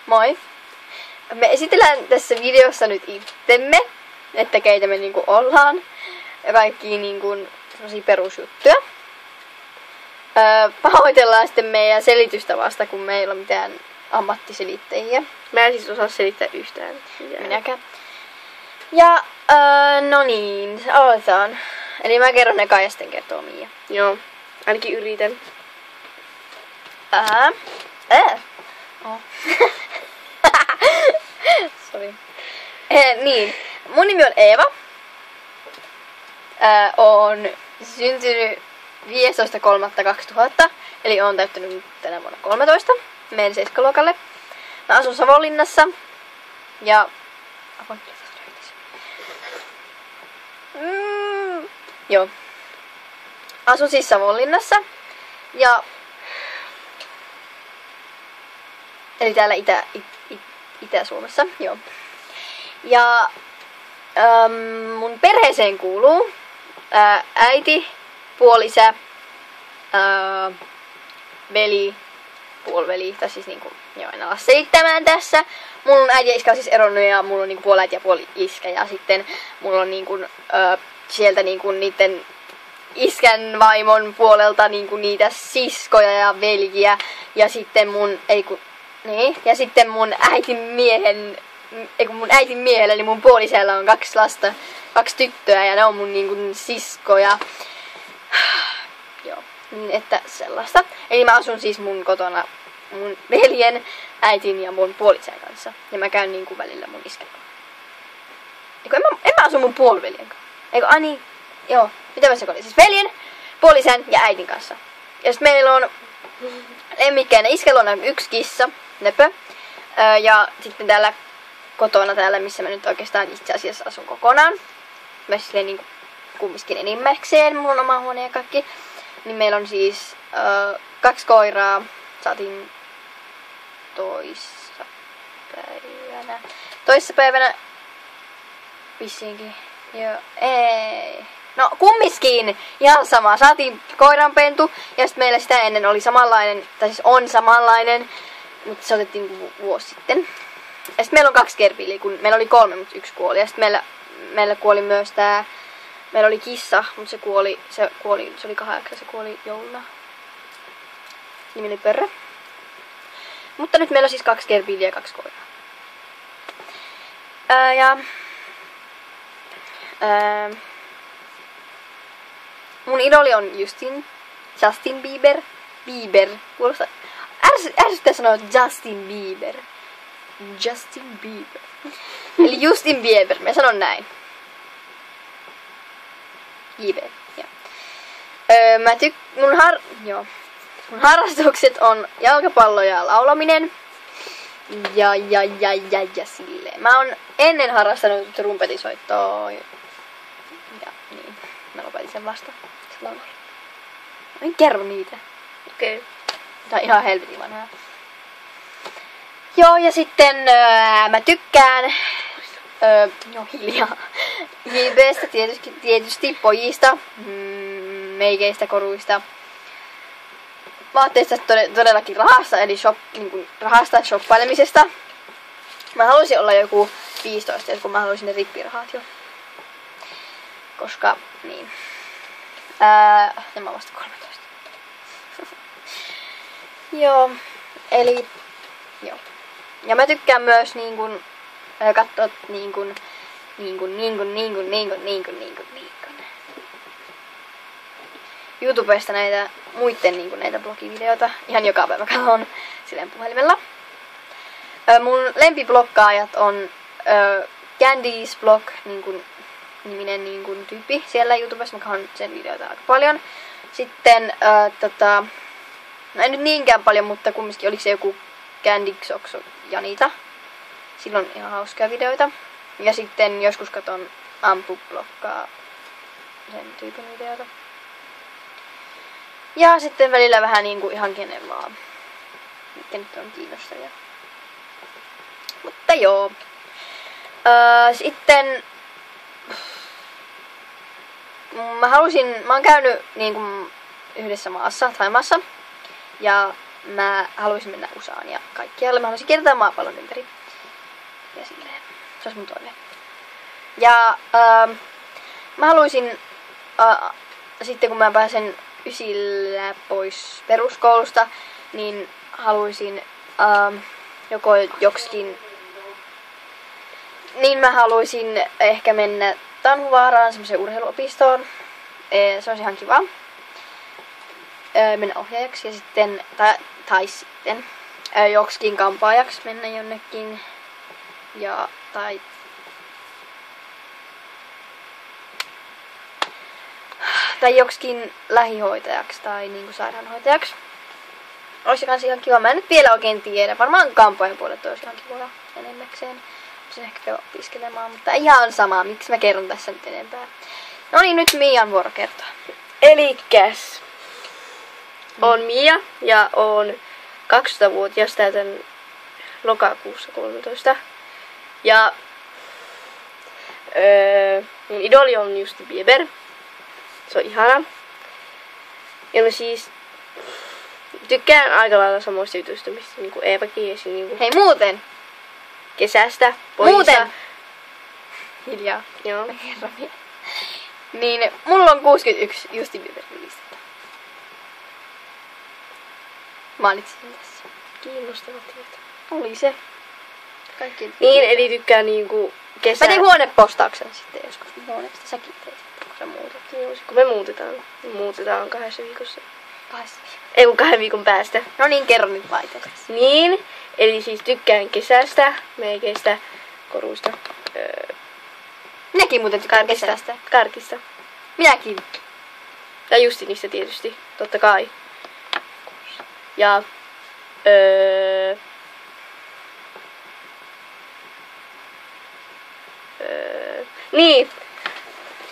Moi! Me esitellään tässä videossa nyt itsemme, että keitä me niinku ollaan. Ja kaikki niinku semmosia perusjuttuja. Pahoitellaan sitten meidän selitystä vasta, kun meillä ei ole mitään ammattiselittäjiä. Mä en siis osaa selittää yhtään. Minäkään. Ja no niin, aloitetaan. Eli mä kerron eka ja sitten kertoo Mia. Joo, ainakin yritän. Oh. Sori. Niin, mun nimi on Eeva. Oon syntynyt 15.3.2000, eli oon täyttänyt tänä vuonna 13. Menen 7-luokalle. Mä asun Savonlinnassa. Ja... Joo. Asun siis Savonlinnassa. Ja... Eli täällä Itä-Suomessa, joo. Ja mun perheeseen kuuluu äiti, puolisä, veli, puoliveli, tai siis niinku, joo, en ala selittämään tässä. Mun äiti ja iskä on siis eronnut ja mulla on niinku puoläiti ja puoli-iskä ja sitten mulla on niinku, sieltä niinku niitten iskän vaimon puolelta niinku niitä siskoja ja veljiä ja sitten mun, ja sitten mun äitin miehellä, eli mun puolisella on 2 lasta, 2 tyttöä ja ne on mun niinku siskoja. Joo, niin että sellaista. Eli mä asun siis mun kotona mun veljen, äitin ja mun puolisen kanssa. Ja mä käyn niinku välillä mun iskän kanssa. En mä asu mun puoliveljen kanssa. Joo, mitä mä sekoilin? Siis veljen, puolisen ja äitin kanssa. Ja sit meillä on lemmikkäinen iskällä on 1 kissa, Nöpö. Ja sitten täällä kotona täällä, missä mä nyt oikeastaan itse asiassa asun kokonaan. Mä silleen niinku kumminkin enimmäkseen, mulla on oma huone ja kaikki. Niin meillä on siis 2 koiraa. Saatiin toissapäivänä vissiinkin. Joo, ei. No kumminkin ihan sama. Saatiin koiranpentu ja sitten meillä sitä ennen oli samanlainen, tai siis on samanlainen, mutta se otettiin vuosi sitten. Ja sitten meillä on 2 gerbiiliä, kun meillä oli 3, mutta 1 kuoli. Ja sitten meillä kuoli myös meillä oli kissa, mutta se oli 8, se kuoli jouluna. Nimi oli Pörrö. Mutta nyt meillä on siis 2 gerbiiliä ja 2 koiraa. Mun idoli on Justin Bieber. Kuulostaa... Ärsyttää sanoa Justin Bieber. Eli Justin Bieber. Mä sanon näin. Bieber. Mun harrastukset on jalkapallo ja laulaminen. Ja silleen. Mä oon ennen harrastanut trumpetisoittoa. Ja niin. Mä lopetin sen vasta. Mä en kerro niitä. Okei. Tää on ihan helvetin vanhaa. Joo, ja sitten mä tykkään hiljaa. JB:stä tietysti pojista, meikeistä, koruista. Vaatteista todellakin rahasta, eli shoppailemisesta. Mä haluaisin olla joku 15, kun mä haluaisin ne rippirahat jo. Koska, niin. Ja mä oon vasta 13. Joo, eli, joo. Ja mä tykkään myös katsoa YouTubesta näitä muitten näitä blogivideoita. Ihan joka päivä katson silleen puhelimella. Mun lempiblokkaajat on Candy's Blog niminen tyyppi siellä YouTubessa. Mä katson sen videoita aika paljon. Sitten no en nyt niinkään paljon, mutta kumminkin oliko se joku Candy Xoxo Janita. Silloin ihan hauskaa videoita. Ja sitten joskus katon Ampu-blokkaa sen tyypin videoita. Ja sitten välillä vähän ihan kenen vaan. Mitkä nyt on kiinnostavia. Mutta joo. Sitten mä oon käynyt yhdessä maassa, Thaimaassa. Ja mä haluaisin mennä USAan ja kaikkialle. Mä haluaisin kiertää maapallon ympäri. Ja silleen. Se olisi mun toive. Ja mä haluaisin, sitten kun mä pääsen ysillä pois peruskoulusta, niin haluaisin joko joksikin, niin mä haluaisin ehkä mennä Tanhuvaaraan, semmoiseen urheiluopistoon. Se olisi ihan kiva. Mennä ohjaajaksi ja sitten, tai sitten joksikin kampaajaksi mennä jonnekin. Ja, tai joksikin lähihoitajaksi tai niinku sairaanhoitajaksi. Olisi kans ihan kiva. Mä en nyt vielä oikein tiedä. Varmaan kampaajan puolelta olisi ihan kiva enemmäkseen. Olisin ehkä käydä opiskelemaan, mutta ihan sama. Miksi mä kerron tässä nyt enempää? No niin, nyt Mian vuoro kertoa. Elikäs. On Mia ja on 12-vuotias, täytän lokakuussa 13. Ja mun idoli on Justin Bieber. Se on ihana. Ja mä siis tykkään aika lailla samoista jutuista, mistä niinku Eevakin ja niinku Hei muuten! kesästä, poissa. Muuten! Hiljaa. Joo. Mä kerron vielä. Niin, mulla on 61 Justin Bieberin listettä. Mainitsin tässä. Kiinnostava tieto. Oli se. Kaikki. Niin, eli tykkään niinku kesä. Mä tein huonepostauksen sitten joskus huoneesta. Säkin teit sitten, kun sä muutat. Joo, kun me muutetaan 2 viikossa. 2. Ei kun 2 viikon päästä. No niin, kerro nyt laitteesta. Niin, eli siis tykkään kesästä, meikeistä, koruista, Minäkin muuten tykkään kesästä. Karkista. Minäkin. Ja Justinista tietysti, totta kai. Ja niin,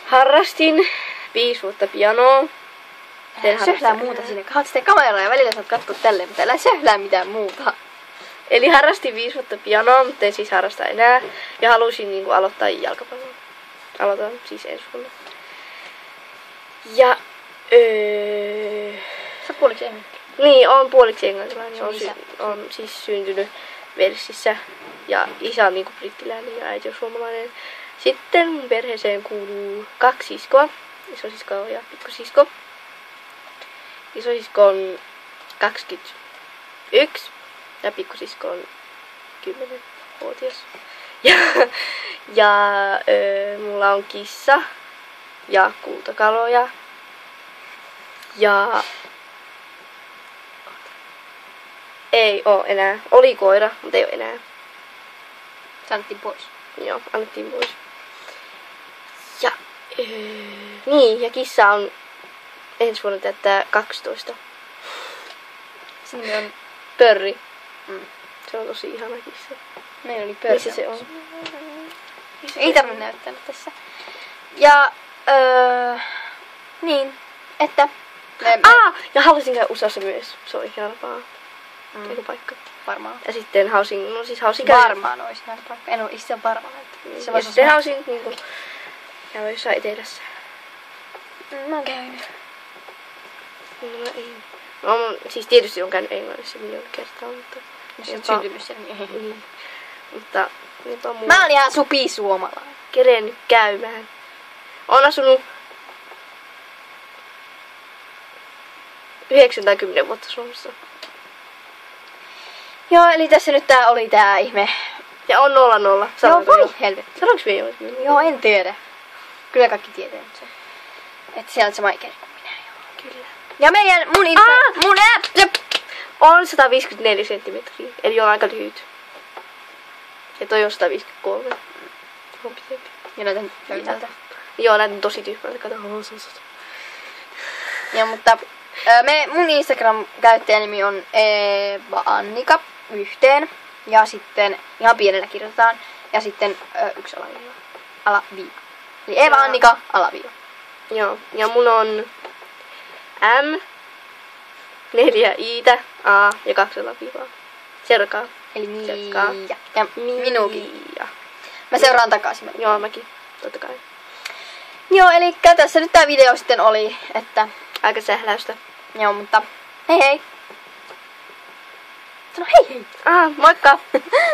harrastin 5 vuotta pianoa. Söhlää muuta sinne. Kahat sitten kameraa ja välillä saat katsoa tälleen, mutta älä söhlää mitään muuta. Eli harrastin 5 vuotta pianoa, mutta en siis harrasta enää. Ja halusin niinku aloittaa jalkapalloa. Aloitan siis ensi vuonna. Ja Sä puoliksi englantia. niin, on puoliksi englantilainen. Isä. On siis syntynyt Velsissä. Ja isä on niinku brittiläinen ja äiti on suomalainen. Sitten mun perheeseen kuuluu 2 siskoa. Isosisko ja pikkusisko. Isosisko on 21 ja pikkusisko on 10-vuotias. Ja mulla on kissa ja kultakaloja. Ja ei oo enää. Oli koira, mutta ei oo enää. Se annettiin pois. Joo, annettiin pois. Ja niin, ja kissa on ensi vuonna täyttää 12. Se nimi on Pörri. Mm. Se on tosi ihana kissa. Meillä oli pörri. Missä se on? Ei tarvitse näyttää nyt tässä. Ja niin, että ja halusin käydä USAssa myös. Se on ihan paikka. Varmaan. Ja sitten hausin käydä. Varmaan olisi näin paikka. En ole itse varmaan. Se ja sitten hausin niinku käydä jossain etelässä. Mä oon käynyt. No ei. No, siis tietysti on käynyt Englannissa miljoona kertaa, mutta Jos olet syntynyt siellä, niin ei. niin. Mutta jopa muu. Mä oon ihan supisuomalainen. Kerennyt käymään. Oon asunut 9 tai 10 vuotta Suomessa. Joo, eli tässä nyt oli tää ihme. Ja on 0-0. Joo, voi helvetti. Sanoinko me jo? Joo, en tiedä. Kyllä kaikki tietää nyt sen. Että siellä on sama ikäinen kuin minä, joo. Kyllä. Ja mun On 154 senttimetriä, eli on aika lyhyt. Ja toi on 153. On pitempi. Ja näytän tyhmältä. Joo, näytän tosi tyhmältä. Kato. Joo, mutta mun Instagram-käyttäjänimi on Eeva Annika yhteen. Ja sitten ihan pienellä kirjoitetaan. Ja sitten 1 alaviiva. Alaviiva. Eli Eeva Annika alaviiva. Joo, ja mun on M, 4 iitä, A ja 2 alaviivaa. Serkaa. Eli Miia. Serkaa. Ja minuukin. Miia. Mä seuraan takaisin. Joo, mäkin. Totta kai. Joo, eli tässä nyt tää video sitten oli, että Aika sähläystä. joo, mutta hei hei! Sano hei hei. Moikka!